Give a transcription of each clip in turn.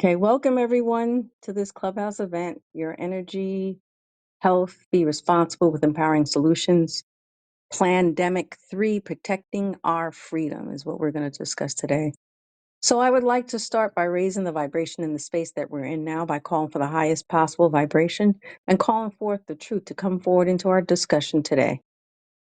Okay, welcome everyone to this Clubhouse event. Your energy, health, be responsible with empowering solutions. Plandemic 3, protecting our freedom is what we're going to discuss today. So I would like to start by raising the vibration in the space that we're in now by calling for the highest possible vibration and calling forth the truth to come forward into our discussion today,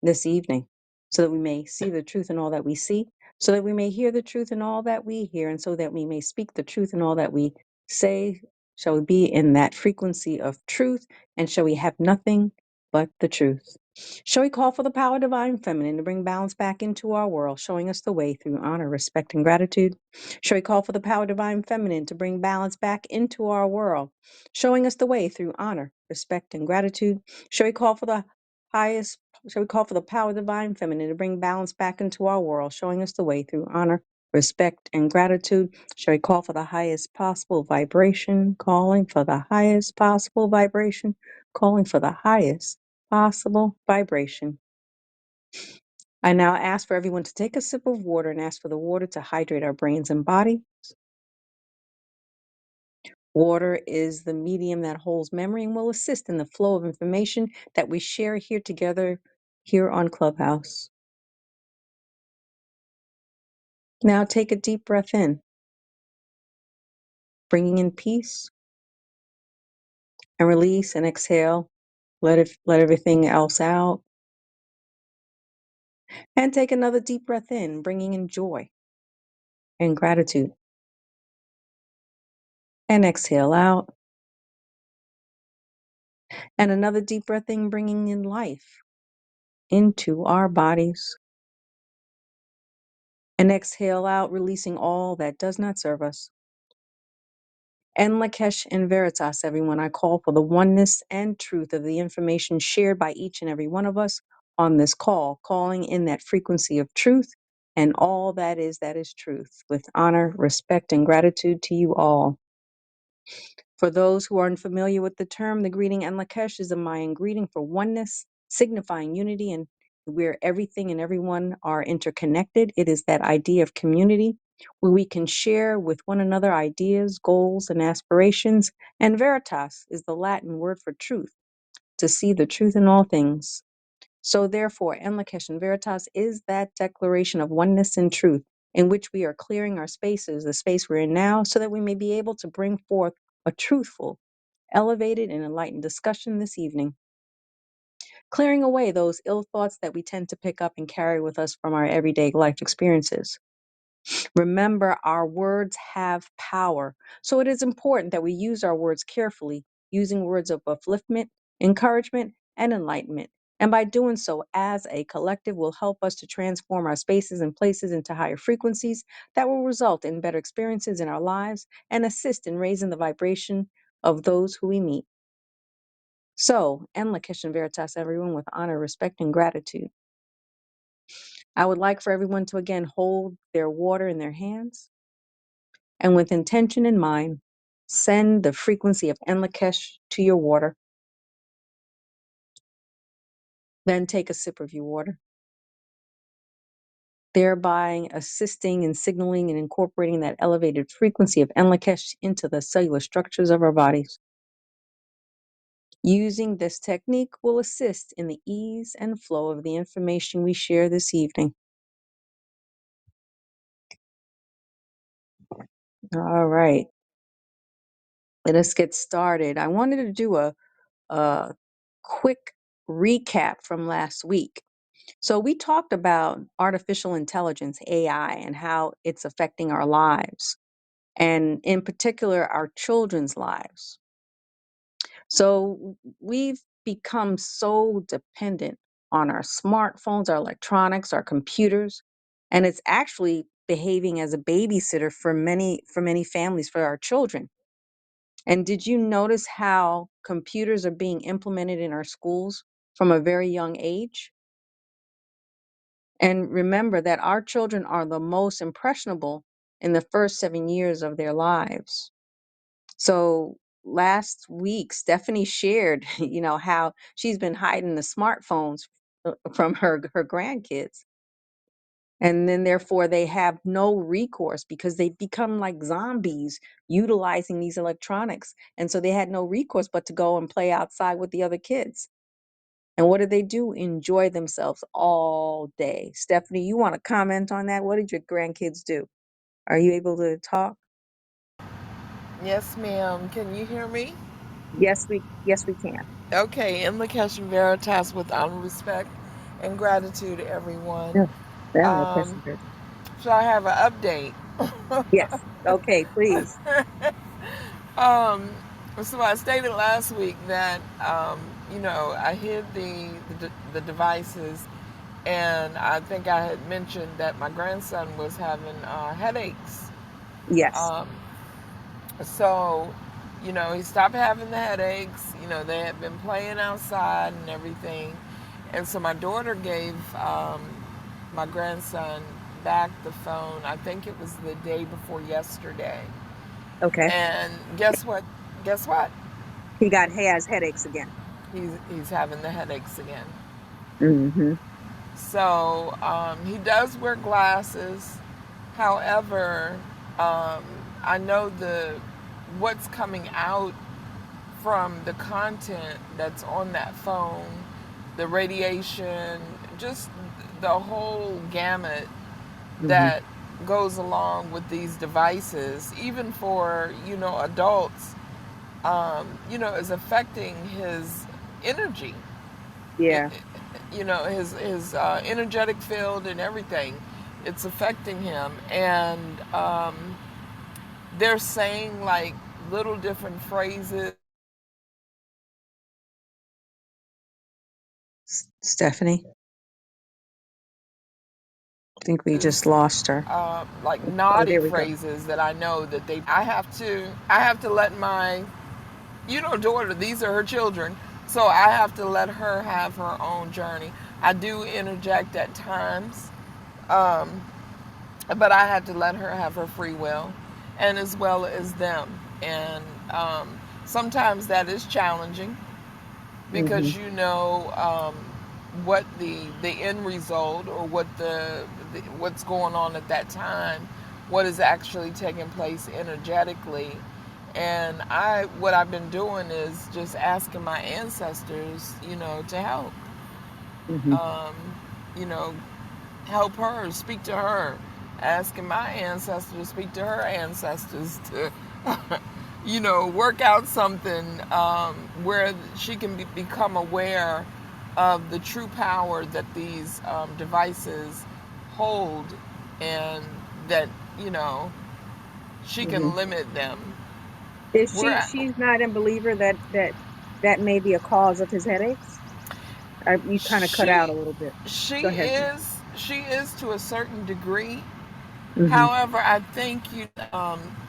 this evening, so that we may see the truth in all that we see, so that we may hear the truth in all that we hear, and so that we may speak the truth in all that we say. Shall we be in that frequency of truth, and shall we have nothing but the truth? Shall we call for the power divine feminine to bring balance back into our world, showing us the way through honor, respect, and gratitude? Shall we call for the power divine feminine to bring balance back into our world, showing us the way through honor, respect, and gratitude? Shall we call for the highest Shall we call for the power divine feminine to bring balance back into our world, showing us the way through honor, respect, and gratitude? Shall we call for the highest possible vibration, calling for the highest possible vibration, calling for the highest possible vibration? I now ask for everyone to take a sip of water and ask for the water to hydrate our brains and body. Water is the medium that holds memory and will assist in the flow of information that we share here together here on Clubhouse. Now take a deep breath in, bringing in peace, and release and exhale. Let everything else out. And take another deep breath in, bringing in joy and gratitude. And exhale out. And another deep breath in, bringing in life into our bodies. And exhale out, releasing all that does not serve us. And Lakesh and Veritas, everyone, I call for the oneness and truth of the information shared by each and every one of us on this call, calling in that frequency of truth and all that is truth, with honor, respect, and gratitude to you all. For those who are unfamiliar with the term, the greeting en Lakesh is a Mayan greeting for oneness, signifying unity and where everything and everyone are interconnected. It is that idea of community where we can share with one another ideas, goals, and aspirations. And veritas is the Latin word for truth, to see the truth in all things. So therefore, en Lakesh and veritas is that declaration of oneness and truth in which we are clearing our spaces, the space we're in now, so that we may be able to bring forth a truthful, elevated, and enlightened discussion this evening, clearing away those ill thoughts that we tend to pick up and carry with us from our everyday life experiences. Remember, our words have power, so it is important that we use our words carefully, using words of upliftment, encouragement, and enlightenment. And by doing so, as a collective, will help us to transform our spaces and places into higher frequencies that will result in better experiences in our lives and assist in raising the vibration of those who we meet. So, en Lakesh and Veritas, everyone, with honor, respect, and gratitude. I would like for everyone to again hold their water in their hands and with intention in mind, send the frequency of en Lakesh to your water. Then take a sip of your water, thereby assisting and signaling and incorporating that elevated frequency of en Lakesh into the cellular structures of our bodies. Using this technique will assist in the ease and flow of the information we share this evening. All right, let us get started. I wanted to do a quick recap from last week. So we talked about artificial intelligence, AI, and how it's affecting our lives, and in particular, our children's lives. So we've become so dependent on our smartphones, our electronics, our computers, and it's actually behaving as a babysitter for many families, for our children. And did you notice how computers are being implemented in our schools from a very young age? And remember that our children are the most impressionable in the first 7 years of their lives. So last week, Stephanie shared, how she's been hiding the smartphones from her grandkids. And then therefore they have no recourse because they become like zombies utilizing these electronics. And so they had no recourse but to go and play outside with the other kids. And what did they do? Enjoy themselves all day. Stephanie, you want to comment on that? What did your grandkids do? Are you able to talk? Yes, ma'am. Can you hear me? Yes, we can. Okay, in the Catching Veritas with honor, respect, and gratitude, everyone. Yeah. Yeah, no Um, question, Chris. so I have an update. Yes. Okay, please. um, so I stated last week that I hid the devices, and I think I had mentioned that my grandson was having headaches. Yes. Um, So, he stopped having the headaches. They had been playing outside and everything. And so my daughter gave my grandson back the phone. I think it was the day before yesterday. Okay. And guess what? Guess what? Has headaches again. He's having the headaches again. Mm-hmm. So he does wear glasses. However, um, I know the what's coming out from the content that's on that phone, the radiation, just the whole gamut Mm-hmm. that goes along with these devices, even for adults, is affecting his energy, it, Yeah. his energetic field and everything. It's affecting him, and they're saying like little different phrases. Stephanie, I think we just lost her. Like Oh, naughty there we go. phrases that I know that they. I have to let my daughter. These are her children, so I have to let her have her own journey. I do interject at times, um, but I had to let her have her free will, and as well as them. And sometimes that is challenging Mm-hmm. because what the end result, or what's going on at that time, what is actually taking place energetically. And what I've been doing is just asking my ancestors, to help, Mm-hmm. um, you know help her, speak to her, asking my ancestors to speak to her ancestors to, work out something, where she can become aware of the true power that these devices hold, and that, she Mm-hmm. can limit them. Is We're she? at, She's not in believer that may be a cause of his headaches. You kind of cut out she a little bit. she Go ahead. is to a certain degree. Mm-hmm. However, I think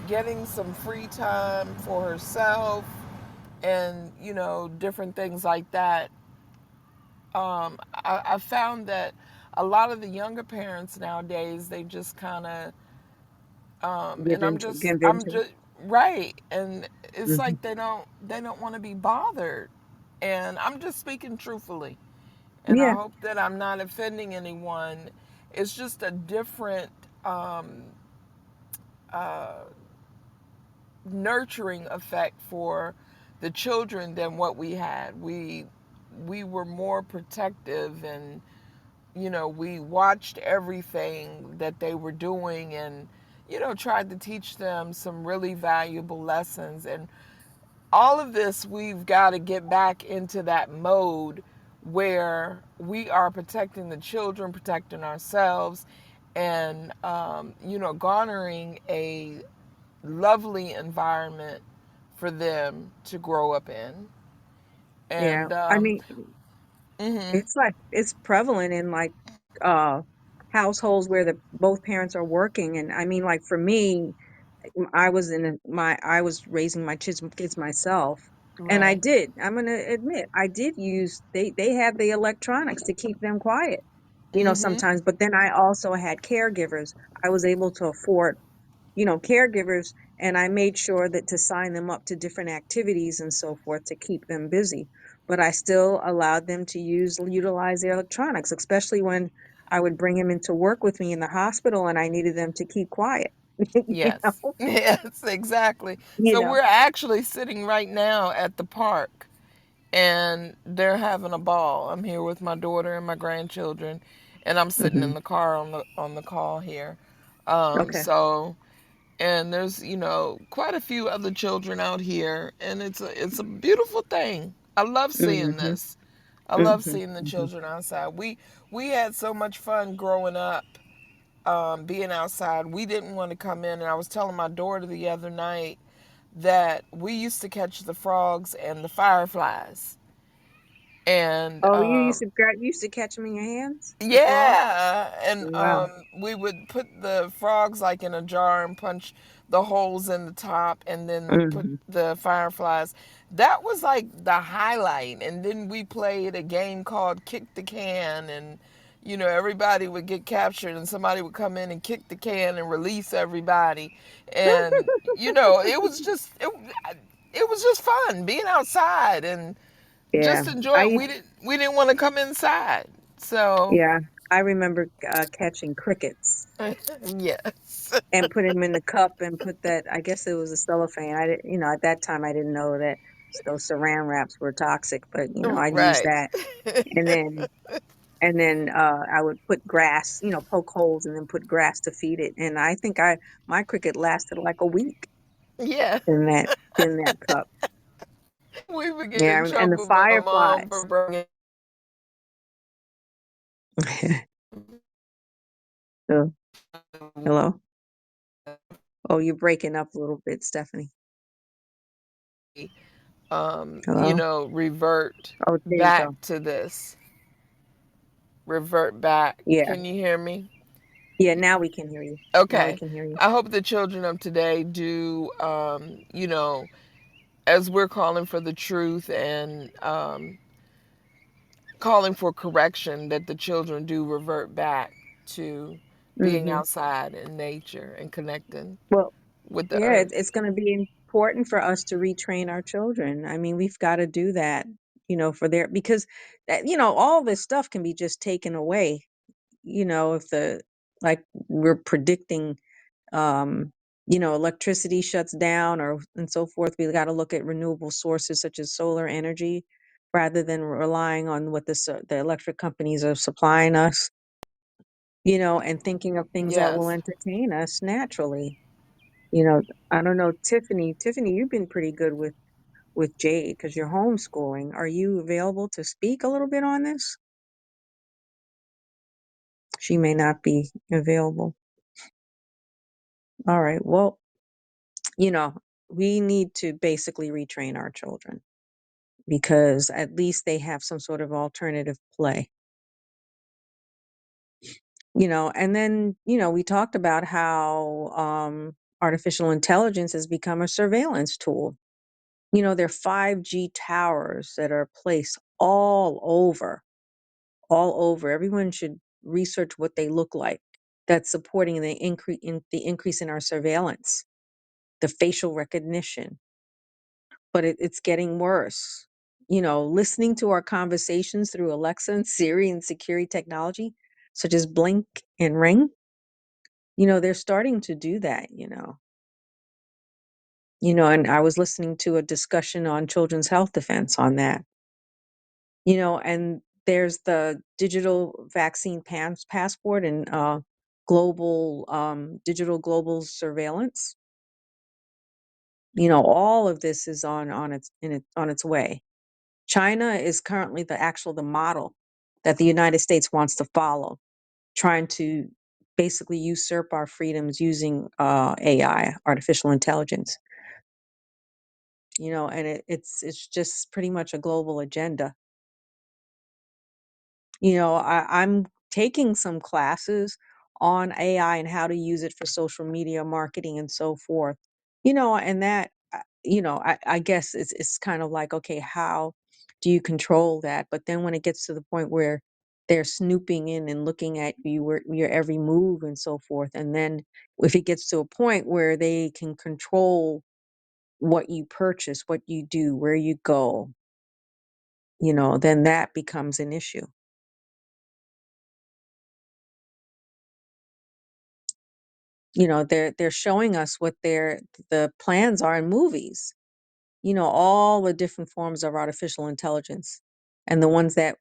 getting some free time for herself, and different things like that. I found that a lot of the younger parents nowadays, they just kind of, and Give I'm into. just right, and it's Mm-hmm. like they don't want to be bothered, and I'm just speaking truthfully, and I Yeah. hope that I'm not offending anyone. It's just a different uh, nurturing effect for the children than what we had. We were more protective, and we watched everything that they were doing, and tried to teach them some really valuable lessons. And all of this, we've got to get back into that mode where we are protecting the children, protecting ourselves, and garnering a lovely environment for them to grow up in. Yeah. And I mean, mhm, it's like it's prevalent in like uh households where the both parents are working. And I mean, like for me, I was raising my kids myself, and I right. did. I'm gonna admit I did use they had the electronics to keep them quiet, Mhm. sometimes. But then I also had caregivers. I was able to afford caregivers, and I made sure that to sign them up to different activities and so forth to keep them busy. But I still allowed them to utilize their electronics, especially when I would bring him into work with me in the hospital, and I needed them to keep quiet. you Yes. know, Yes, exactly. you So know. we're actually sitting right now at the park and they're having a ball. I'm here with my daughter and my grandchildren and I'm sitting Hmm. in the car on the call here. Okay. So and there's, quite a few other children out here and it's a beautiful thing. I love seeing Hmm. this. I love Hmm. seeing the Hmm. children outside. We had so much fun growing up, being outside. We didn't want to come in, and I was telling my daughter the other night that we used to catch the frogs and the fireflies, and Oh, you used to catch them in your hands, the frog. yeah, and Wow. we would put the frogs like in a jar and punch the holes in the top, and then put Hmm. the fireflies. That was like the highlight. And then we played a game called Kick the Can, and everybody would get captured, and somebody would come in and kick the can and release everybody, and it was just fun being outside and Yeah. just I enjoy. used, We didn't want to come inside, so. yeah. I remember catching crickets Yes. and put them in the cup and put that. I guess it was a cellophane. I didn't, at that time I didn't know that those saran wraps were toxic, but I'd use Right. that, and then I would put grass, poke holes and then put grass to feed it. And I think my cricket lasted like a week Yeah. in that cup. We would get Yeah, in and the trouble with my mom for fireflies. bringing. Oh, hello. Oh, you're breaking up a little bit, Stephanie. Hello. Revert Oh, there you back go. to this. Revert back. Yeah, Can you hear me? yeah. Now we can hear you. Now we Okay. can hear you. I hope the children of today do, as we're calling for the truth and calling for correction, that the children do revert back to being Hmm. outside in nature and connecting Well, with the yeah, earth. it's going to be important for us to retrain our children. I mean, we've got to do that, for their because all this stuff can be just taken away. If like we're predicting, um, electricity shuts down or and so forth, we got to look at renewable sources such as solar energy rather than relying on what the electric companies are supplying us. And thinking of things that will Yes. entertain us naturally. You know, I don't know, Tiffany. Tiffany, you've been pretty good with Jade because you're homeschooling. Are you available to speak a little bit on this? She may not be available. All right. Well, you know, we need to basically retrain our children because at least they have some sort of alternative play. And then, we talked about how artificial intelligence has become a surveillance tool. There are 5G towers that are placed all over. Everyone should research what they look like. That's supporting the increase in our surveillance, the facial recognition. But it's getting worse. Listening to our conversations through Alexa and Siri and security technology, such as Blink and Ring. They're starting to do that. And I was listening to a discussion on children's health defense on that. And there's the digital vaccine passport and global digital global surveillance. All of this is on its way. China is currently the model that the United States wants to follow, trying to basically usurp our freedoms using AI, artificial intelligence. And it's just pretty much a global agenda. I'm taking some classes on AI and how to use it for social media marketing and so forth. And that, I guess it's kind of like, okay, how do you control that? But then when it gets to the point where they're snooping in and looking at your every move and so forth, and then if it gets to a point where they can control what you purchase, what you do, where you go, then that becomes an issue. they're showing us what the plans are in movies. All the different forms of artificial intelligence, and the ones that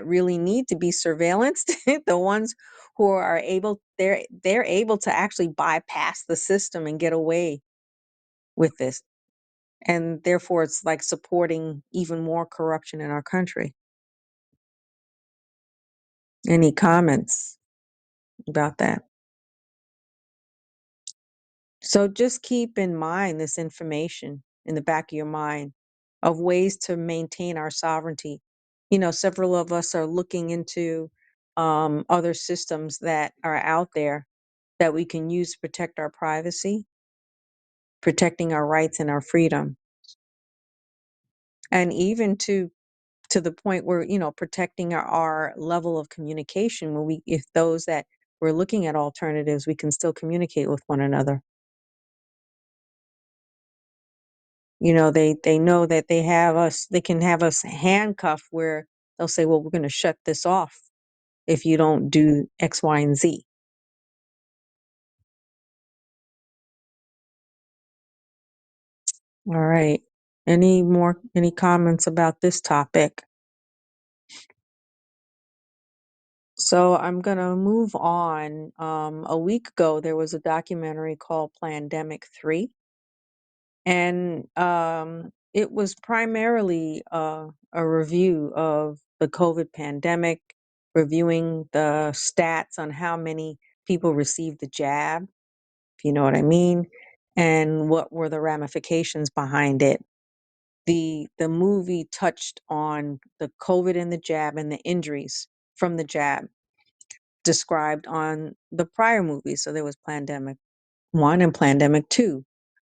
really need to be surveillanced, the ones who are able they're able to actually bypass the system and get away with this. And therefore it's like supporting even more corruption in our country. Any comments about that? So just keep in mind this information in the back of your mind of ways to maintain our sovereignty. Several of us are looking into other systems that are out there that we can use to protect our privacy, protecting our rights and our freedom, and even to the point where, protecting our level of communication, when if those that we're looking at alternatives, we can still communicate with one another. They know that they can have us handcuffed, where they'll say, well, we're going to shut this off if you don't do X, Y, and Z. All right. Any comments about this topic? So I'm going to move on. A week ago, there was a documentary called Plandemic 3. And it was primarily a review of the COVID pandemic, reviewing the stats on how many people received the jab, if you know what I mean, and what were the ramifications behind it. The movie touched on the COVID and the jab and the injuries from the jab described on the prior movies. So there was Plandemic 1 and Plandemic 2.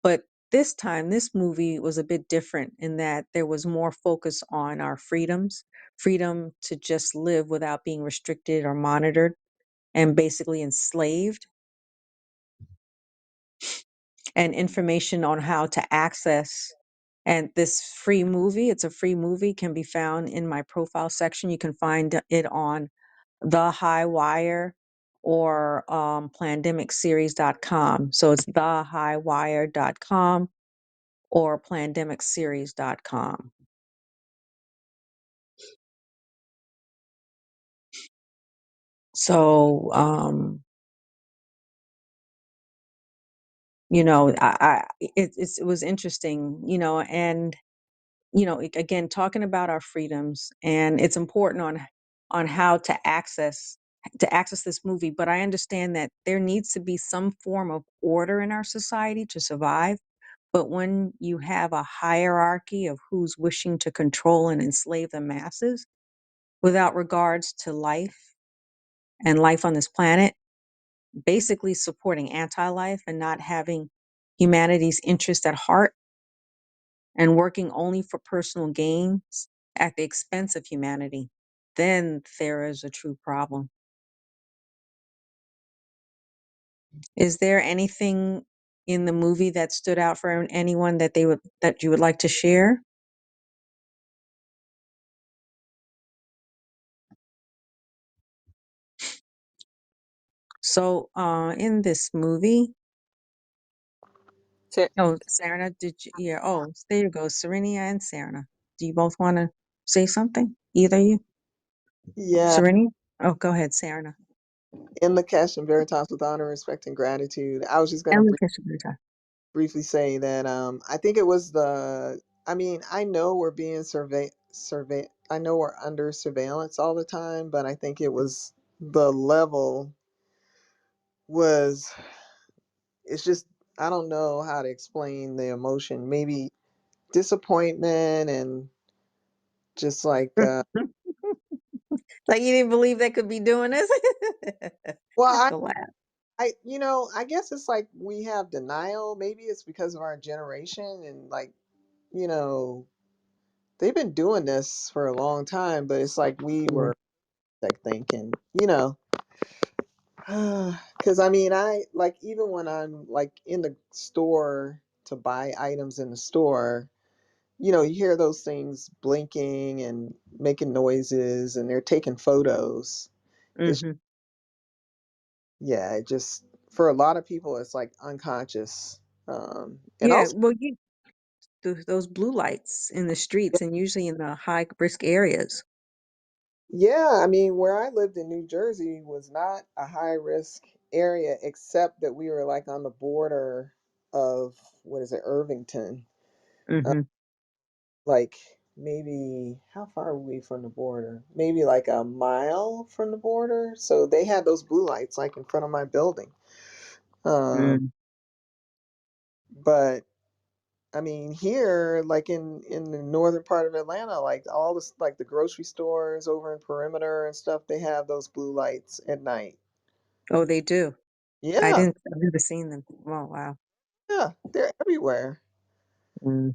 But this time, this movie was a bit different in that there was more focus on our freedoms, freedom to just live without being restricted or monitored and basically enslaved, and information on how to access. And this free movie, it's a free movie, can be found in my profile section. You can find it on The High Wire or plandemicseries.com. So it's thehighwire.com or plandemicseries.com. So, it was interesting, and, again, talking about our freedoms, and it's important on how to access this movie. But I understand that there needs to be some form of order in our society to survive. But when you have a hierarchy of who's wishing to control and enslave the masses without regards to life and life on this planet, basically supporting anti-life and not having humanity's interest at heart, and working only for personal gains at the expense of humanity, then there is a true problem. Is there anything in the movie that stood out for anyone that you would like to share? So, in this movie, Sa- oh, Sarah, did you? Yeah. Oh, there you go, Serenia and Sarah. Do you both want to say something? Either you, Yeah, Serenia? Oh, go ahead, Sarah. in the cash and veritas with honor, respect, and gratitude. I was just going to And Lucas Sabrina. briefly say that I think it was the. I mean, I know we're being survey. I know we're under surveillance all the time, but I think it was the level was. It's just I don't know how to explain the emotion. Maybe disappointment and just like Like you didn't believe they could be doing this? well, I have to laugh. I guess it's like we have denial. Maybe it's because of our generation and like you know they've been doing this for a long time, but it's like we Yeah. were like thinking, because I mean, I like even when I'm like in the store to buy items in the store, you hear those things blinking and making noises, and they're taking photos. It's Mhm. yeah, it just for a lot of people, it's like unconscious. And Yeah, also, well, those blue lights in the streets and usually in the high risk areas. yeah, I mean, where I lived in New Jersey was not a high risk area, except that we were like on the border of, what is it, Irvington. Uh, Hmm. like maybe, how far are we from the border? Maybe like a mile from the border. So they had those blue lights like in front of my building. Um, Mm. but I mean, here, like in the northern part of Atlanta, like all this, like the grocery stores over in Perimeter and stuff, they have those blue lights at night. Oh, they do. Yeah, I've never seen them. Oh, wow. yeah, they're everywhere. Hmm.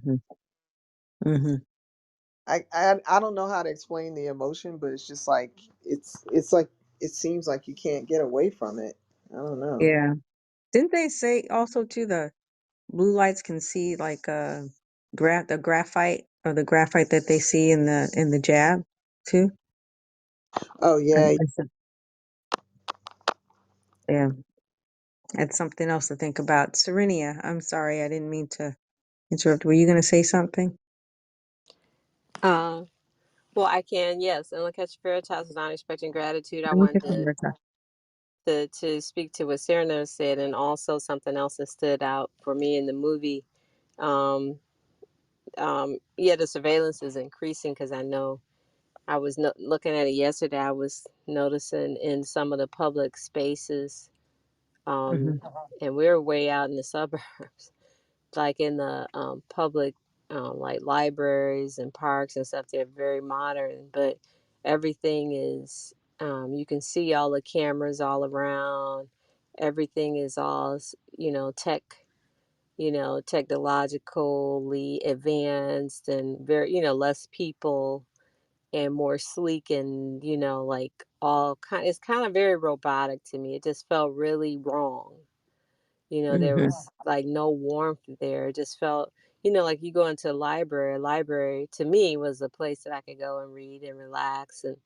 Hmm. I don't know how to explain the emotion, but it's just like it's like it seems like you can't get away from it. I don't know. Yeah. Didn't they say also too the blue lights can see like the graphite or the graphite that they see in the jab too? Oh yeah, I said, yeah, that's something else to think about. Serenia, I'm sorry, I didn't mean to interrupt. Were you going to say something? Uh, well, I can, yes. And Catch Veritas is not expecting gratitude. I Let me wanted get the words out. to speak to what Cyrano said, and also something else that stood out for me in the movie. Um, yeah, the surveillance is increasing because I know I was looking at it yesterday. I was noticing in some of the public spaces, Hmm. and we're way out in the suburbs, like in the public, like libraries and parks and stuff. They're very modern, but everything is, you can see all the cameras all around. Everything is all, technologically advanced and very, less people and more sleek and, like all kind. It's kind of very robotic to me. It just felt really wrong. There Hmm. was like no warmth there. It just felt, like you go into a library. A library to me was a place that I could go and read and relax and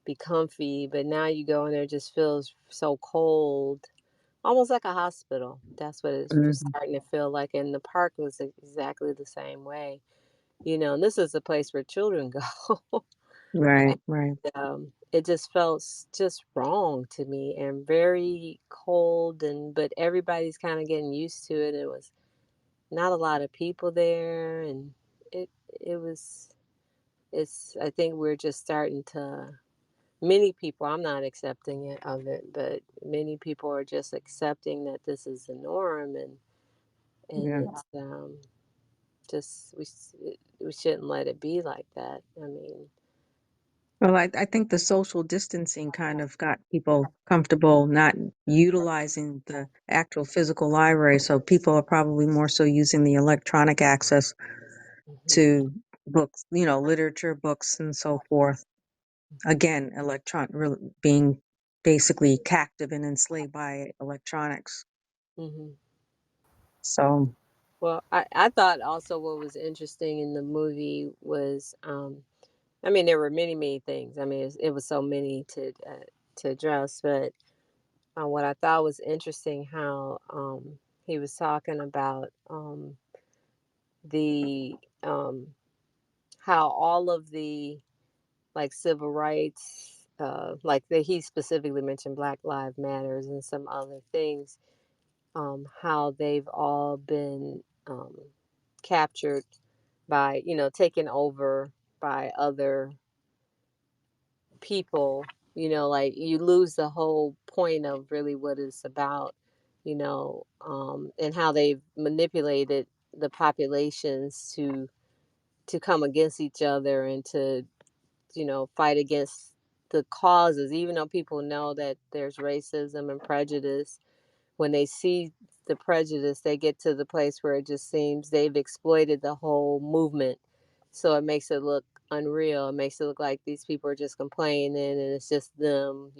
be comfy. But now you go in there, it just feels so cold, almost like a hospital. That's what it's just Hmm. starting to feel like. And the park was exactly the same way. And this is a place where children go. Right, right. It just felt just wrong to me and very cold, and but everybody's kind of getting used to it. It was not a lot of people there, and it was it's I think we're just starting to, many people, I'm not accepting it of it, but many people are just accepting that this is the norm, and Yeah. it's just we shouldn't let it be like that. I mean, Well, I think the social distancing kind of got people comfortable not utilizing the actual physical library. So people are probably more so using the electronic access mhm, to books, literature, books, and so forth. Again, being basically captive and enslaved by electronics. mhm. So, Well, I thought also what was interesting in the movie was, I mean, there were many, many things. I mean, it was so many to address, but what I thought was interesting how he was talking about the how all of the like civil rights, like he specifically mentioned Black Lives Matters and some other things, how they've all been captured by, taken over by other people. Like you lose the whole point of really what it's about, and how they've manipulated the populations to come against each other and to, fight against the causes, even though people know that there's racism and prejudice. When they see the prejudice, they get to the place where it just seems they've exploited the whole movement. So it makes it look unreal. It makes it look like these people are just complaining and it's just them,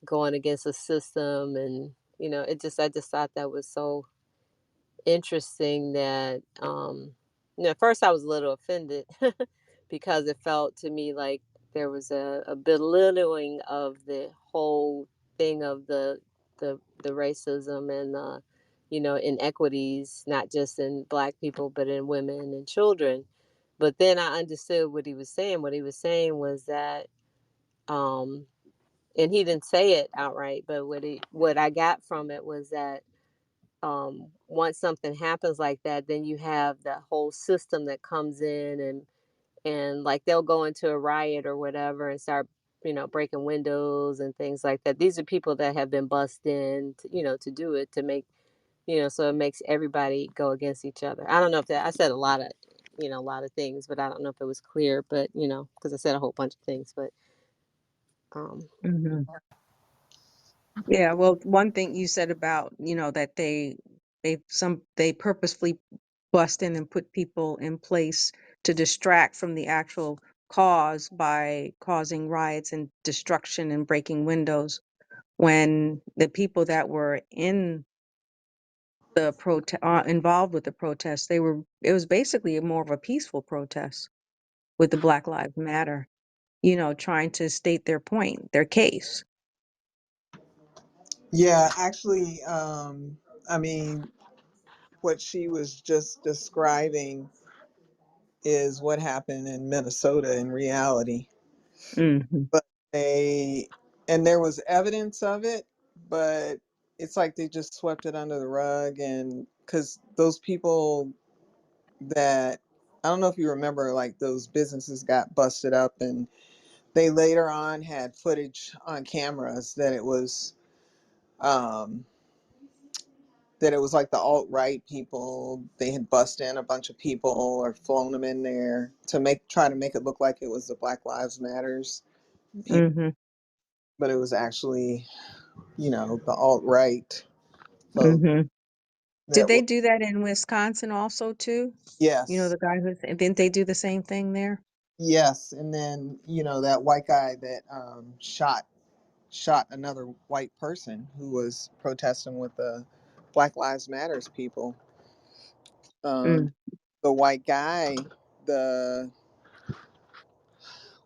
going against the system. And, I just thought that was so interesting that, at first I was a little offended because it felt to me like there was a belittling of the whole thing of the the racism and inequities, not just in black people but in women and children. But then I understood what he was saying. What he was saying was that, um, and he didn't say it outright, but what I got from it was that, once something happens like that, then you have the whole system that comes in, and like they'll go into a riot or whatever and start, breaking windows and things like that. These are people that have been bussed in to, to do it, to make, so it makes everybody go against each other. I don't know if that, I said a lot of things, but I don't know if it was clear, but because I said a whole bunch of things, but um Hmm. Yeah, well, one thing you said about, that they purposefully bust in and put people in place to distract from the actual cause by causing riots and destruction and breaking windows, when the people that were in the involved with the protest, it was basically more of a peaceful protest with the Black Lives Matter, trying to state their point, their case. Yeah, actually, I mean, what she was just describing is what happened in Minnesota in reality. Hmm. But they, and there was evidence of it, but it's like they just swept it under the rug. And because those people that, I don't know if you remember, like those businesses got busted up, and they later on had footage on cameras um, that it was like the alt right people. They had busted in a bunch of people or flown them in there to try to make it look like it was the Black Lives Matters people, Hmm. but it was actually, the alt right folks Hmm. Did that they were. do that in Wisconsin also too? Yes, The guy who, didn't they do the same thing there? yes, and then that white guy that shot another white person who was protesting with the Black Lives Matters people. Um, Mm. the white guy, the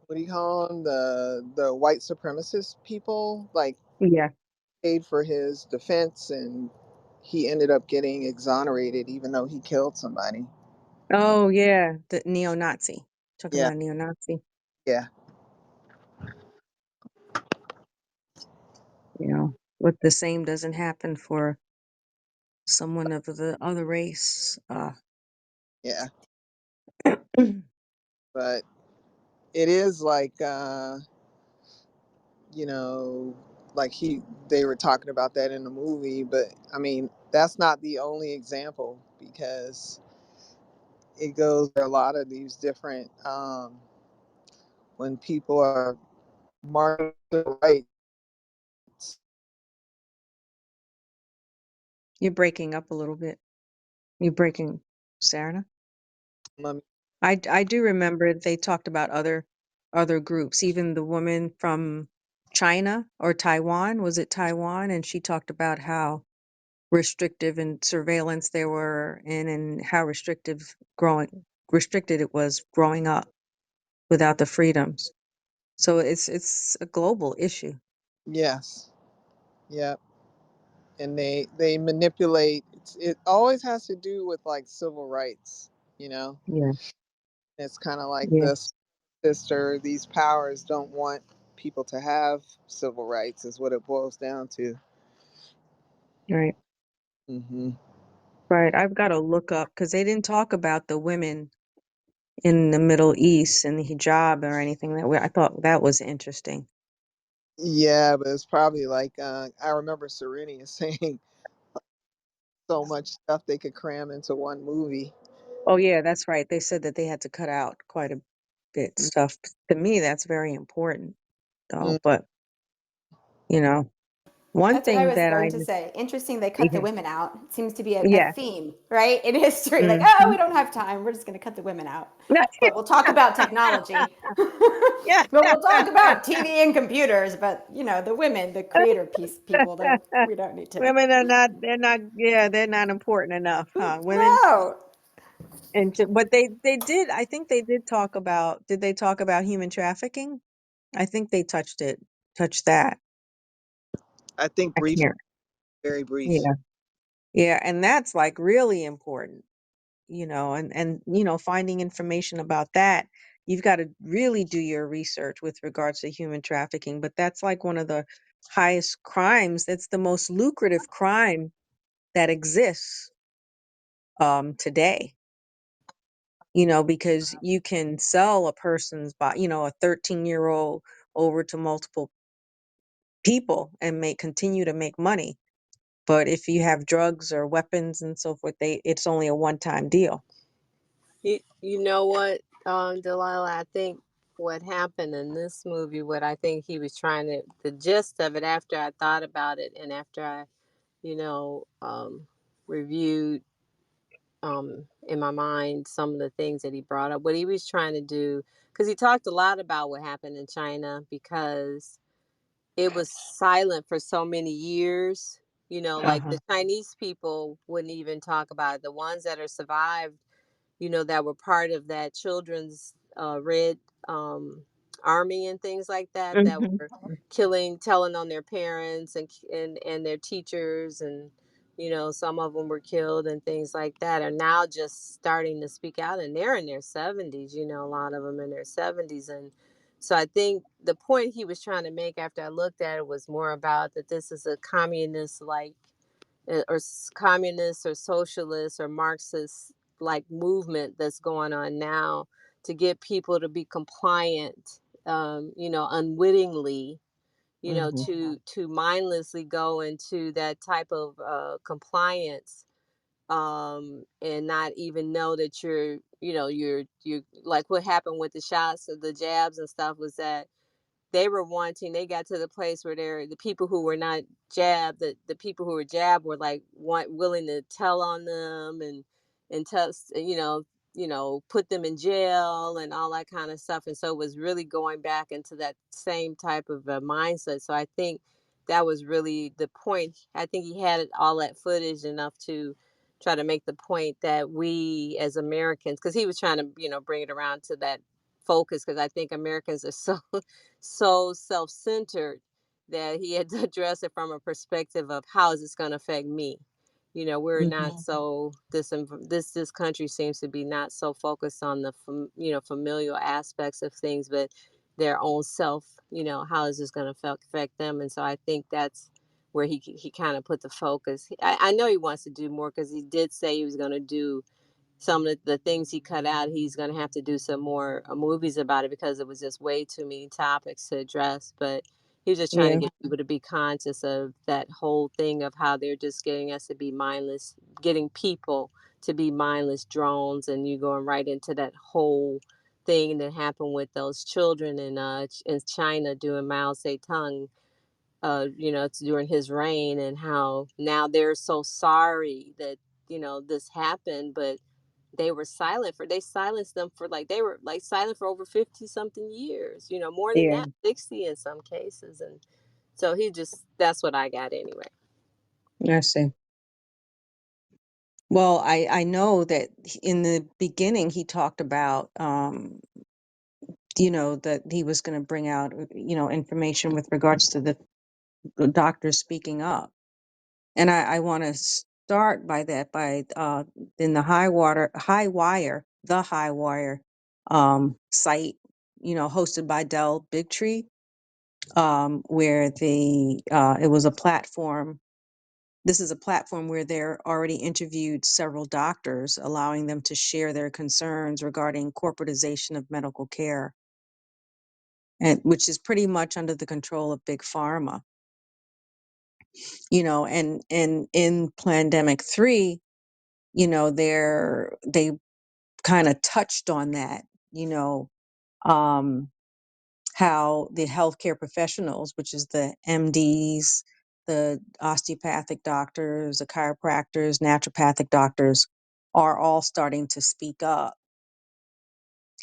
what do you call them? The white supremacist people, like, Yeah. paid for his defense, and he ended up getting exonerated even though he killed somebody. Oh, yeah. The neo-Nazi. Talking Yeah, about neo-Nazi. yeah, What the same doesn't happen for someone of the other race. yeah. But it is like, you know, like they were talking about that in the movie, but I mean, that's not the only example, because it goes there are a lot of these different, when people are marching for the rights. You're breaking up a little bit. You're breaking, Sarah. um, I do remember they talked about other groups, even the woman from China or Taiwan. Was it Taiwan? And she talked about how restrictive and surveillance they were in, and how restricted it was growing up without the freedoms. So it's a global issue. yes, yeah, and they manipulate. It always has to do with like civil rights, you know. Yeah. It's kind of like Yeah. this sister. These powers don't want people to have civil rights, is what it boils down to. Right. Hmm. Right. I've got to look up because they didn't talk about the women in the Middle East and the hijab or anything that way. I thought that was interesting. Yeah, but it's probably like, I remember Serenia saying so much stuff they could cram into one movie. Oh yeah, that's right. They said that they had to cut out quite a bit stuff. To me, that's very important though. Mm-hmm. But you know, one That's what I thing was that going to say. Interesting, they cut the yeah, women out. It seems to be a yeah. theme, right, in history. Like, oh, Mhm. we don't have time. We're just going to cut the women out. But we'll talk about technology. Yeah. But we'll talk about TV and computers. But the women, the creator piece people, we don't need to. Women are not, they're not, yeah, they're not important enough, huh? Women. No, But they did, I think they did talk about, did they talk about human trafficking? I think they touched that. I think I briefly. can't. very brief. Yeah. Yeah. And that's like really important, and finding information about that. You've got to really do your research with regards to human trafficking, but that's like one of the highest crimes. That's the most lucrative crime that exists today, because you can sell a person's body, a 13-year-old over to multiple people and continue to make money. But if you have drugs or weapons and so forth, it's only a one-time deal. You know what, Delilah, I think what happened in this movie, what I think he was trying to, the gist of it, after I thought about it and after I, you know, reviewed in my mind some of the things that he brought up, what he was trying to do, because he talked a lot about what happened in China, because it was silent for so many years. Like Uh-huh. the Chinese people wouldn't even talk about it. The ones that are survived, that were part of that children's red army and things like that, that Hmm. were killing, telling on their parents and their teachers, and some of them were killed and things like that, are now just starting to speak out, and they're in their 70s. A lot of them in their 70s. And so I think the point he was trying to make, after I looked at it, was more about that this is a communist like, communist or socialist or Marxist like movement that's going on now, to get people to be compliant, unwittingly, Hmm. to mindlessly go into that type of compliance, and not even know that you're like, what happened with the shots of the jabs and stuff, was that they got to the place where the people who were not jabbed, the people who were jabbed were like willing to tell on them, and tell, put them in jail and all that kind of stuff. And so it was really going back into that same type of mindset. So I think that was really the point. I think he had all that footage enough to try to make the point that we as Americans, because he was trying to, bring it around to that focus, because I think Americans are so self-centered, that he had to address it from a perspective of, how is this going to affect me. We're Hmm. not so, this country seems to be not so focused on the familial aspects of things, but their own self. How is this going to affect them? And so I think that's where he kind of put the focus. I know he wants to do more, because he did say he was going to do some of the things he cut out. He's going to have to do some more movies about it, because it was just way too many topics to address. But he was just trying to Yeah. get people to be conscious of that whole thing of how they're just getting us to be mindless, getting people to be mindless drones. And you going right into that whole thing that happened with those children in China doing Mao Zedong, it's during his reign, and how now they're so sorry that this happened. But they silenced them for, like, they were like silent for over 50 something years, more than Yeah. that, 60 in some cases. And so that's what I got anyway. I see. Well, I know that in the beginning he talked about, that he was going to bring out, information with regards to the doctors speaking up. And I want to start by that, by in the high wire site, hosted by Dell Bigtree, where it was a platform. This is a platform where they're already interviewed several doctors, allowing them to share their concerns regarding corporatization of medical care, and which is pretty much under the control of big pharma. And in Pandemic 3, they kind of touched on that, you know, um, how the healthcare professionals, which is the MDs, the osteopathic doctors, the chiropractors, naturopathic doctors, are all starting to speak up.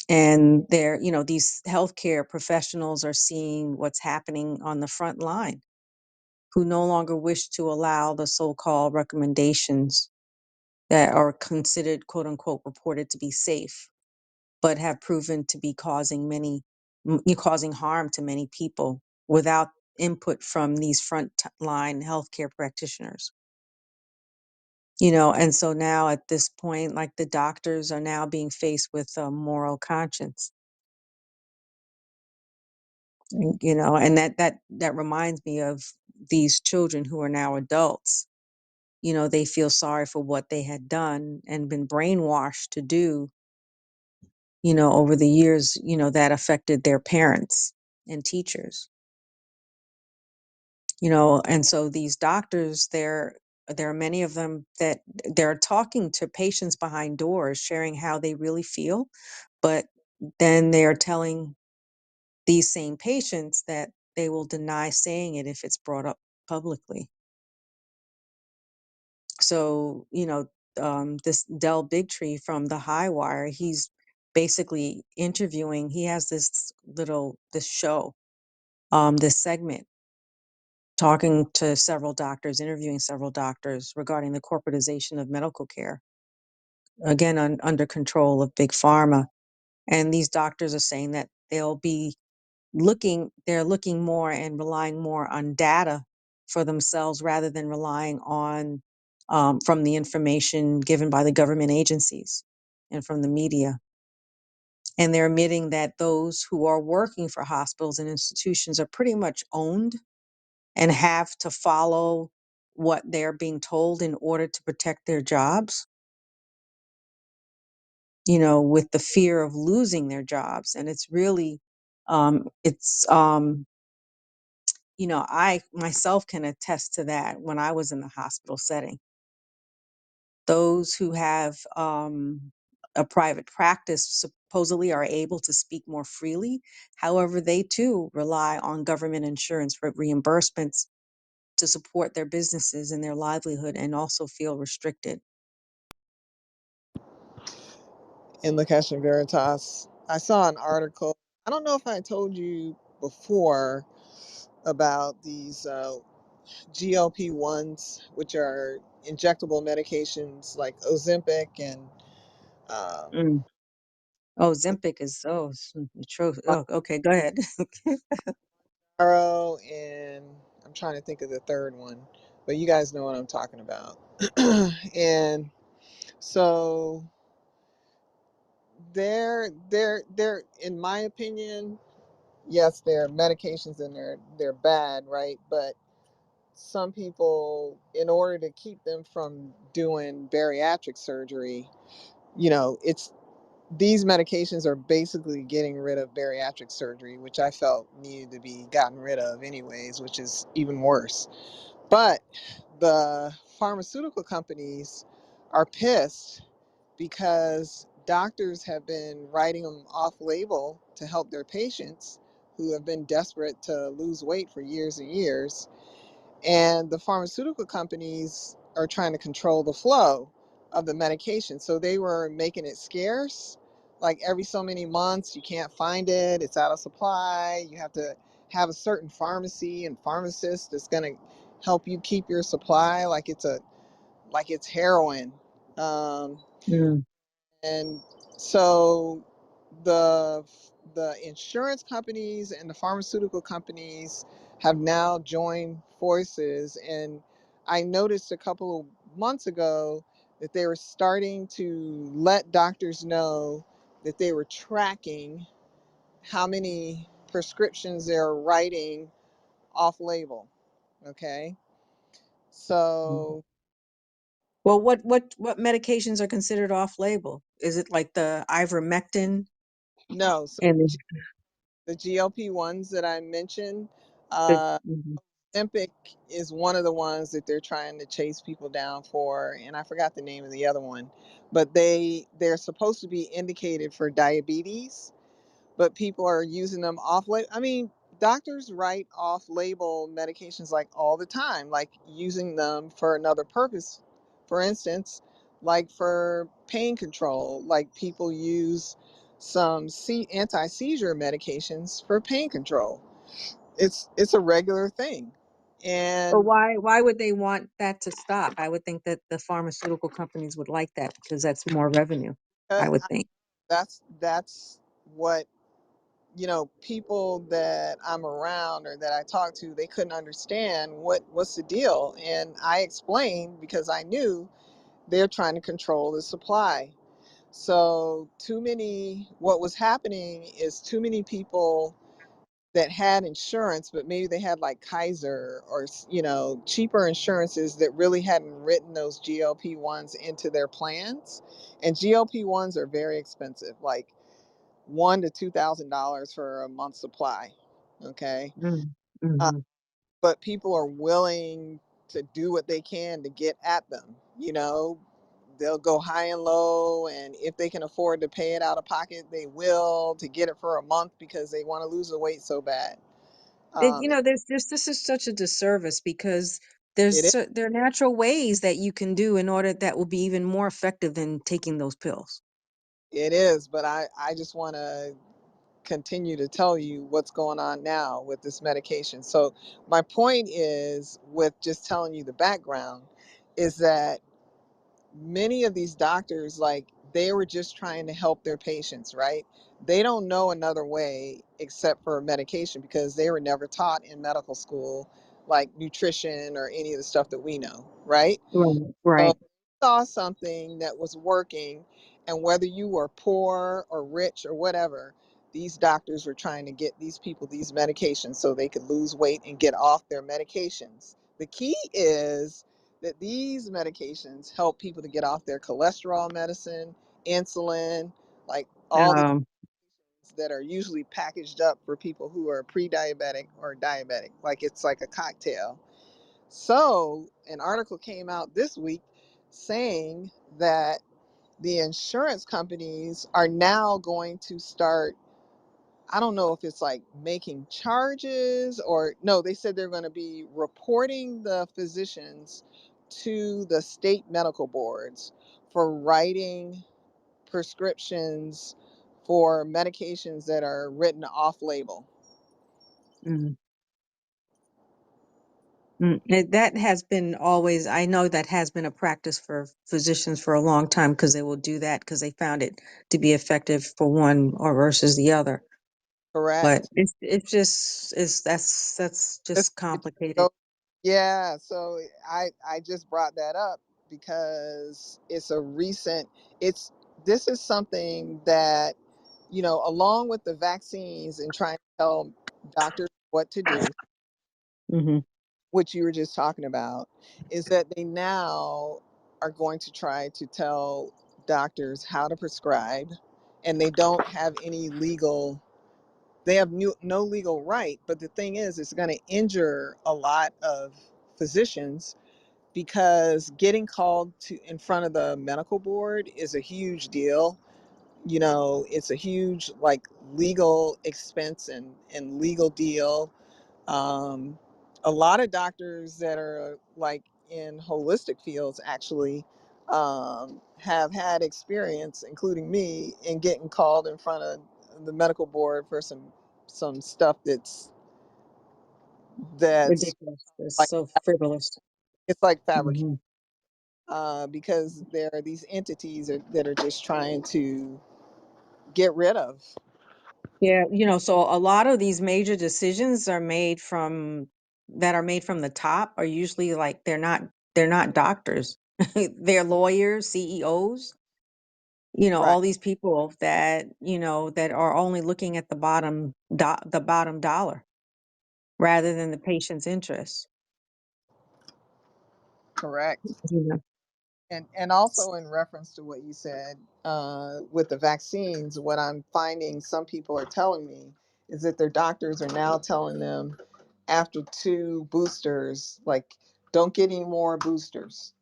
And these healthcare professionals are seeing what's happening on the front line, who no longer wish to allow the so-called recommendations that are considered, quote unquote, reported to be safe, but have proven to be causing causing harm to many people without input from these frontline healthcare practitioners. You know, and so now at this point, like the doctors are now being faced with a moral conscience, you know, and that reminds me of these children who are now adults. You know, they feel sorry for what they had done and been brainwashed to do, you know, over the years, you know, that affected their parents and teachers, you know, and so these doctors, there are many of them that they're talking to patients behind doors, sharing how they really feel, but then they are telling these same patients that they will deny saying it if it's brought up publicly. So, you know, this Del Bigtree from the High Wire, he's basically interviewing, he has this show, this segment talking to several doctors, interviewing several doctors regarding the corporatization of medical care, again, under control of big pharma. And these doctors are saying that they're looking more and relying more on data for themselves rather than relying on from the information given by the government agencies and from the media. And they're admitting that those who are working for hospitals and institutions are pretty much owned and have to follow what they're being told in order to protect their jobs, you know, with the fear of losing their jobs. And it's really, it's, you know, I myself can attest to that when I was in the hospital setting. Those who have a private practice supposedly are able to speak more freely. However, they too rely on government insurance for reimbursements to support their businesses and their livelihood and also feel restricted. In Lakesh and Veritas, I saw an article. I don't know if I told you before about these GLP ones, which are injectable medications like Ozempic and um, Mm. Oh, Zempic is true. Oh, okay, go ahead. Mounjaro, and I'm trying to think of the third one, but you guys know what I'm talking about. And so they're in my opinion, yes, they're medications and they're bad, right? But some people, in order to keep them from doing bariatric surgery, it's these medications are basically getting rid of bariatric surgery, which I felt needed to be gotten rid of anyways, which is even worse. But the pharmaceutical companies are pissed because doctors have been writing them off label to help their patients who have been desperate to lose weight for years and years. And the pharmaceutical companies are trying to control the flow of the medication. So they were making it scarce. Like every so many months, you can't find it, it's out of supply. You have to have a certain pharmacy and pharmacist that's going to help you keep your supply like it's heroin. Um, Mm. and so the the insurance companies and the pharmaceutical companies have now joined forces, and I noticed a couple of months ago that they were starting to let doctors know that they were tracking how many prescriptions they're writing off label. Okay, so Well, what medications are considered off label? Is it like the ivermectin no, so and the GLP ones that I mentioned, the uh, mhm. Ozempic is one of the ones that they're trying to chase people down for, and I forgot the name of the other one, but they're supposed to be indicated for diabetes, but people are using them off label. I mean, doctors write off label medications like all the time, like using them for another purpose. For instance, like for pain control, like people use some anti seizure medications for pain control. It's a regular thing, But and why would they want that to stop? I would think that the pharmaceutical companies would like that because that's more revenue. uh, I would think. that's what people that I'm around or that I talk to, they couldn't understand what's the deal. And I explained because I knew they're trying to control the supply. So what was happening is too many people that had insurance, but maybe they had like Kaiser or, cheaper insurances that really hadn't written those GLP-1s into their plans. And GLP-1s are very expensive, like $1,000 to $2,000 for a month's supply. Okay. Mm. Uh, Mm-hmm. but people are willing to do what they can to get at them. They'll go high and low, and if they can afford to pay it out of pocket, they will to get it for a month because they want to lose the weight so bad. You know, there's this is such a disservice because It is, there are natural ways that you can do in order that will be even more effective than taking those pills. it is, but I just want to continue to tell you what's going on now with this medication. So my point is, with just telling you the background, is that many of these doctors, like, they were just trying to help their patients, right? They don't know another way except for medication because they were never taught in medical school like nutrition or any of the stuff that we know, right? Right. So Right. saw something that was working, and whether you were poor or rich or whatever, these doctors were trying to get these people these medications so they could lose weight and get off their medications. The key is that these medications help people to get off their cholesterol medicine, insulin, like all the Um, things that are usually packaged up for people who are pre-diabetic or diabetic, like it's like a cocktail. So, an article came out this week saying that the insurance companies are now going to start, I don't know if it's like making charges, or no, they said they're going to be reporting the physicians to the state medical boards for writing prescriptions for medications that are written off label. mm, that has been always, I know that has been a practice for physicians for a long time because they will do that because they found it to be effective for one or versus the other. But Correct. it's just that's This- just complicated. so Yeah, so I just brought that up because it's this is something that, along with the vaccines and trying to tell doctors what to do, Hmm. which you were just talking about, is that they now are going to try to tell doctors how to prescribe, and they don't have any legal they have no legal right. But the thing is, it's going to injure a lot of physicians because getting called to in front of the medical board is a huge deal. It's a huge, like, legal expense and legal deal. um, a lot of doctors that are like in holistic fields actually have had experience, including me, in getting called in front of the medical board for some stuff that's Ridiculous. It's like, so frivolous. it's like fabricated, Hmm. because there are these entities that are just trying to get rid of. Yeah, so a lot of these major decisions are made from that are made from the top are usually like they're not doctors. They're lawyers, CEOs, Right. all these people that, that are only looking at the bottom dollar rather than the patient's interests. Correct. You know. And also, in reference to what you said, with the vaccines, what I'm finding some people are telling me is that their doctors are now telling them after two boosters, like, don't get any more boosters.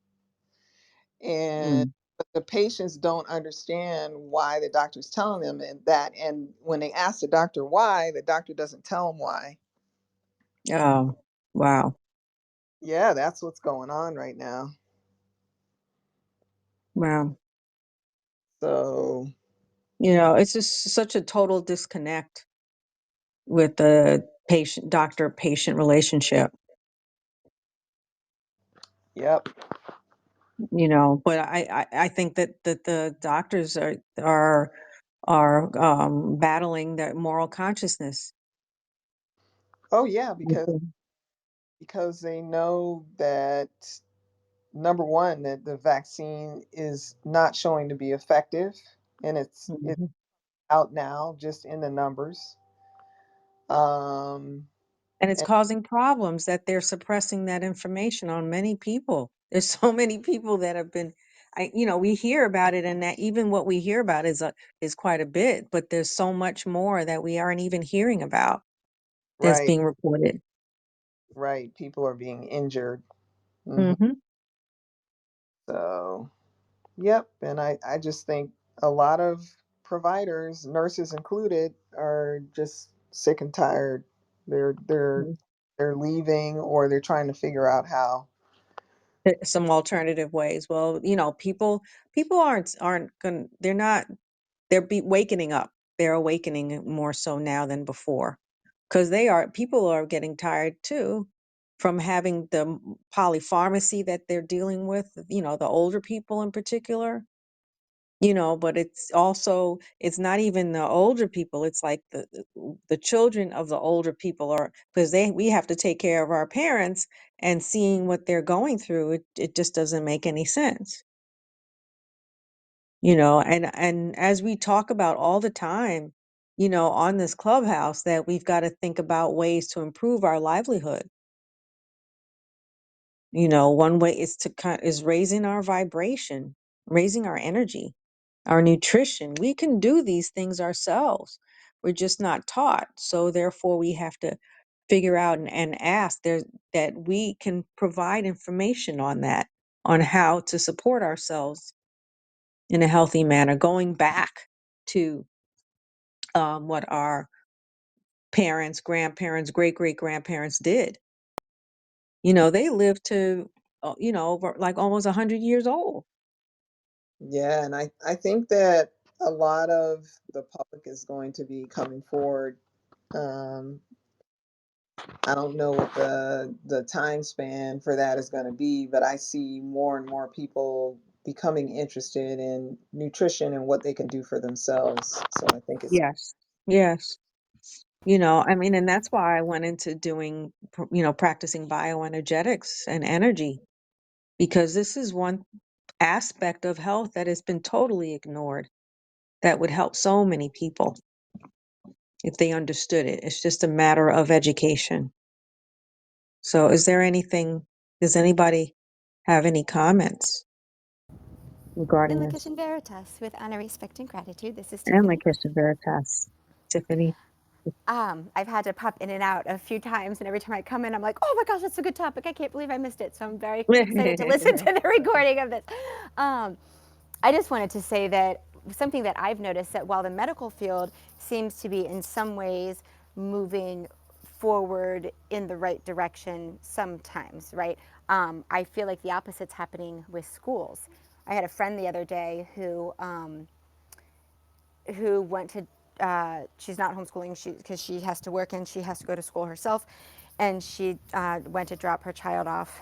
And Mm. but the patients don't understand why the doctor's telling them that. And when they ask the doctor why, the doctor doesn't tell them why. Oh, wow. Yeah, that's what's going on right now. Wow. So, It's just such a total disconnect with the patient doctor patient relationship. yep. But I think that the doctors are are battling their moral consciousness. Oh yeah, Mhm. because they know that number one, that the vaccine is not showing to be effective, and it's Mhm. out now just in the numbers. Um, And it's and causing problems that they're suppressing that information on many people. There's so many people that have been, we hear about it, and that even what we hear about is quite a bit, but there's so much more that we aren't even hearing about that's right, being reported. right, people are being injured. Hmm. Hmm. So, yep, and I just think a lot of providers, nurses included, are just sick and tired. They're they're they're leaving, or they're trying to figure out how. Some alternative ways. Well, people aren't going. They're not. They're wakening up. They're awakening more so now than before, because people are getting tired too from having the polypharmacy that they're dealing with. The older people in particular. But it's not even the older people. It's like the children of the older people are, because we have to take care of our parents, and seeing what they're going through, it just doesn't make any sense. And as we talk about all the time, on this Clubhouse, that we've got to think about ways to improve our livelihood. One way is is raising our vibration, raising our energy, our nutrition. We can do these things ourselves. We're just not taught. So therefore we have to figure out and ask there that we can provide information on that, on how to support ourselves in a healthy manner, going back to what our parents, grandparents, great great grandparents did. They lived to over like almost 100 years old. Yeah, and I think that a lot of the public is going to be coming forward. Um, I don't know what the time span for that is going to be, but I see more and more people becoming interested in nutrition and what they can do for themselves. So I think it's Yes. Yes. I mean, and that's why I went into doing, practicing bioenergetics and energy, because this is one aspect of health that has been totally ignored, that would help so many people if they understood it. It's just a matter of education. So, does anybody have any comments In regarding La this? Kitchen Veritas, with honor, respect, and gratitude, this is And my Tiffany. Christian Veritas, Tiffany. I've had to pop in and out a few times, and every time I come in, I'm like, oh my gosh, that's a good topic. I can't believe I missed it. So I'm very excited to listen to the recording of this. Um, I just wanted to say that something that I've noticed, that while the medical field seems to be in some ways moving forward in the right direction sometimes, right? I feel like the opposite's happening with schools. I had a friend the other day who went to she's not homeschooling because she has to work and she has to go to school herself, and she went to drop her child off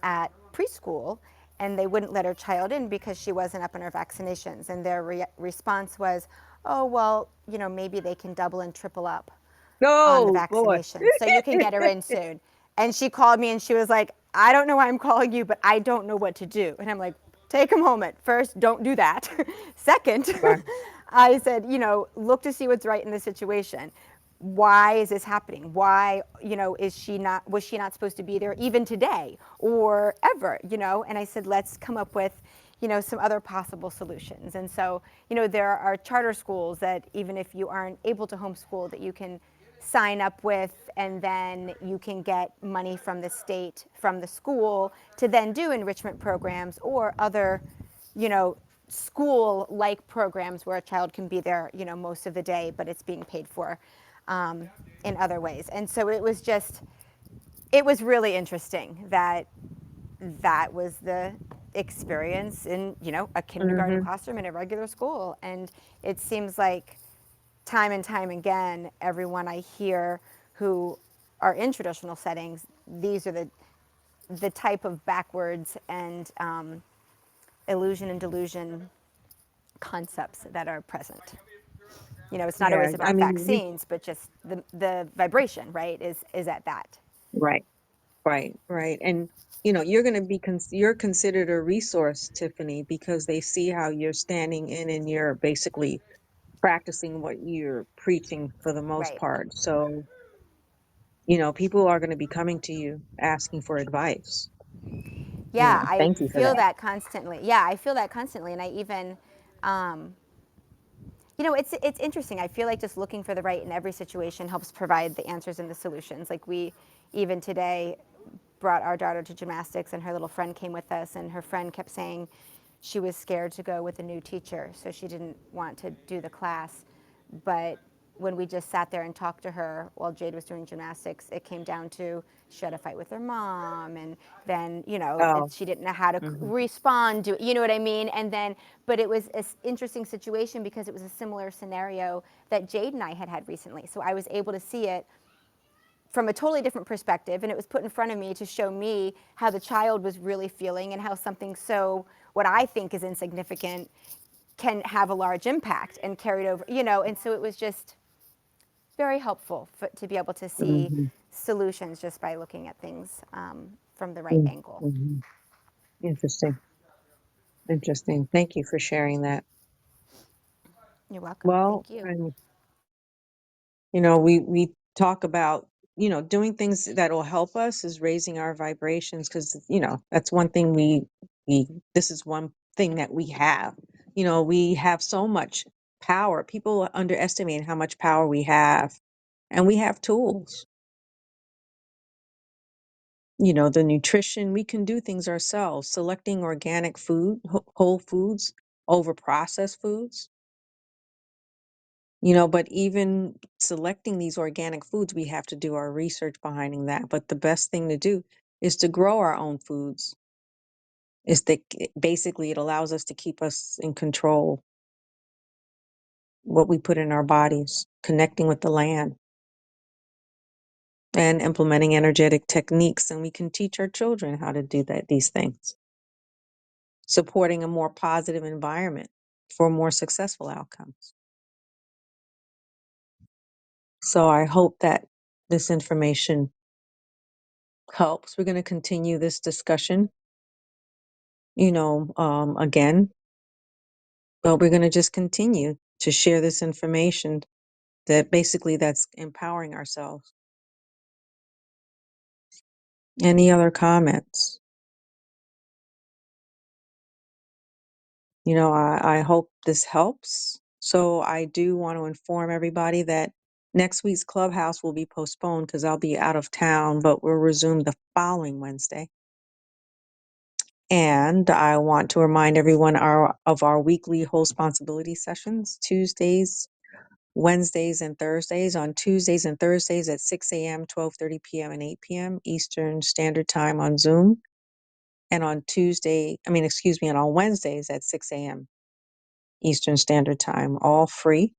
at preschool, and they wouldn't let her child in because she wasn't up on her vaccinations, and their response was, oh well, maybe they can double and triple up on the No, boy. vaccination so you can get her in soon. And she called me and she was like, I don't know why I'm calling you, but I don't know what to do. And I'm like, take a moment. First, don't do that. Second, Right. I said, look to see what's right in the situation. Why is this happening? Why, was she not supposed to be there even today or ever, And I said, let's come up with, some other possible solutions. And so, there are charter schools that even if you aren't able to homeschool, that you can sign up with, and then you can get money from the state, from the school, to then do enrichment programs or other, school like programs where a child can be there, most of the day, but it's being paid for in other ways. And so it was really interesting that that was the experience in, a kindergarten Hmm. classroom in a regular school. And it seems like time and time again, everyone I hear who are in traditional settings, these are the type of backwards and illusion and delusion concepts that are present. You know, it's not Yeah, always I about mean, vaccines, but just the vibration, right, is at that. right, right, right. And, you're going to be, you're considered a resource, Tiffany, because they see how you're standing in and you're basically practicing what you're preaching for the most Right. part. So, people are going to be coming to you asking for advice. Yeah, I Thank you for feel that. that constantly. Yeah, I feel that constantly, and I even, um, it's interesting. I feel like just looking for the right in every situation helps provide the answers and the solutions. Like we, even today, brought our daughter to gymnastics, and her little friend came with us, and her friend kept saying she was scared to go with a new teacher, so she didn't want to do the class. But when we just sat there and talked to her while Jade was doing gymnastics, it came down to she had a fight with her mom, and then Oh, she didn't know how to hmm respond to it. You know what I mean? And then, but it was an interesting situation because it was a similar scenario that Jade and I had recently. So I was able to see it from a totally different perspective, and it was put in front of me to show me how the child was really feeling and how something so what I think is insignificant can have a large impact and carried over, and so it was just very helpful to be able to see hmm solutions just by looking at things from the right angle. hmm Interesting. Interesting. Thank you for sharing that. You're welcome. Well, Thank you. and we talk about, doing things that will help us is raising our vibrations because, that's one thing we this is one thing that we have. We have so much power. People underestimate how much power we have, and we have tools. The nutrition, we can do things ourselves, selecting organic food, whole foods over processed foods. But even selecting these organic foods, we have to do our research behind that. But the best thing to do is to grow our own foods. Basically it allows us to keep us in control what we put in our bodies, connecting with the land and implementing energetic techniques. And we can teach our children how to do these things, supporting a more positive environment for more successful outcomes. So I hope that this information helps. We're going to continue this discussion, again, but we're going to just continue to share this information that basically that's empowering ourselves. Any other comments? I hope this helps. So I do want to inform everybody that next week's Clubhouse will be postponed because I'll be out of town, but we'll resume the following Wednesday. And I want to remind everyone of our weekly whole responsibility sessions, Tuesdays, Wednesdays, and Thursdays. On Tuesdays and Thursdays at 6 a.m., 12:30 p.m., and 8 p.m. Eastern Standard Time on Zoom. And and on Wednesdays at 6 a.m. Eastern Standard Time, all free.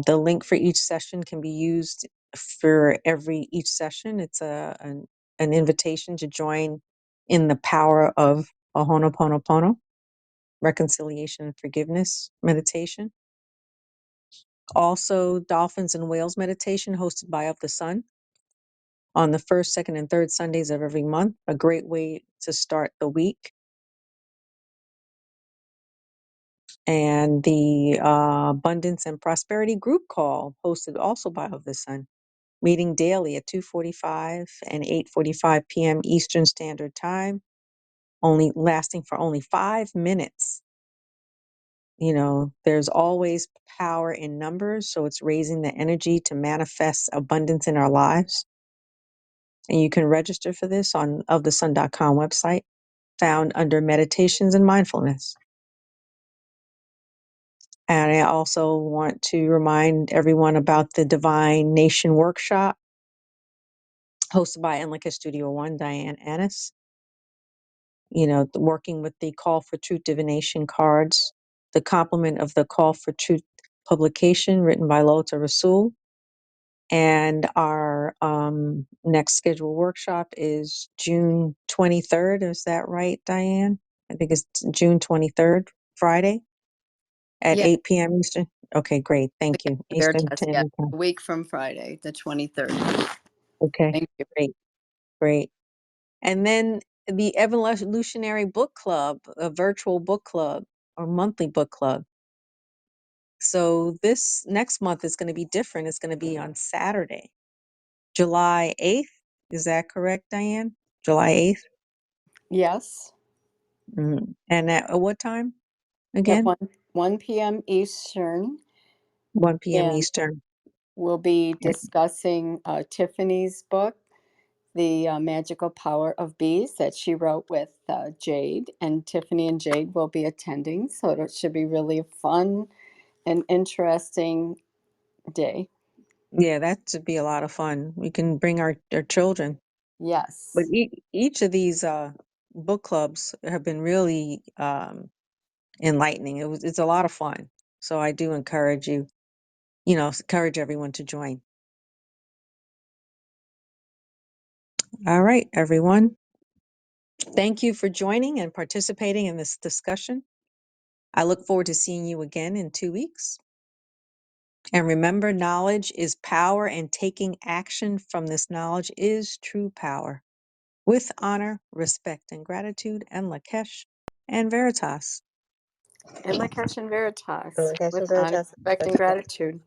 The link for each session can be used for each session. It's an invitation to join in the power of a Ho'oponopono, reconciliation and forgiveness meditation. Also, Dolphins and Whales meditation hosted by Of the Sun on the first, second, and third Sundays of every month. A great way to start the week. And the Abundance and Prosperity group call hosted also by Of the Sun, meeting daily at 2:45 and 8:45 p.m. Eastern Standard Time, only lasting for only 5 minutes. There's always power in numbers, so it's raising the energy to manifest abundance in our lives. And you can register for this on ofthesun.com website, found under Meditations and Mindfulness. And I also want to remind everyone about the Divine Nation Workshop hosted by Enlica Studio One, Diane Annis. Working with the Call for Truth Divination cards, the complement of the Call for Truth publication written by Lota Rasul. And our next scheduled workshop is June 23rd. Is that right, Diane? I think it's June 23rd Friday at Yeah, 8 p.m. Eastern? Okay, great. Thank you. Eastern Veritas. Yeah, 10 a week from Friday, the 23rd. Okay, Thank you. great, great. And then the Evolutionary Book Club, a virtual book club or monthly book club. So this next month is going to be different. It's going to be on Saturday, July 8th. Is that correct, Diane? July 8th? Yes, And at what time at again? 1 p.m. Eastern, 1 p.m. and Eastern. we'll be discussing Tiffany's book, The Magical Power of Bees, that she wrote with Jade. And Tiffany and Jade will be attending, so it should be really a fun and interesting day. Yeah, that should be a lot of fun. We can bring our children. But Yes. each of these book clubs have been really enlightening. It's a lot of fun. So I do encourage you, encourage everyone to join. All right, everyone. Thank you for joining and participating in this discussion. I look forward to seeing you again in 2 weeks. And remember, knowledge is power, and taking action from this knowledge is true power. With honor, respect, and gratitude, and Lakesh and Veritas. And Lakesh and Veritas Cash and with honor, Veritas. respect, and gratitude.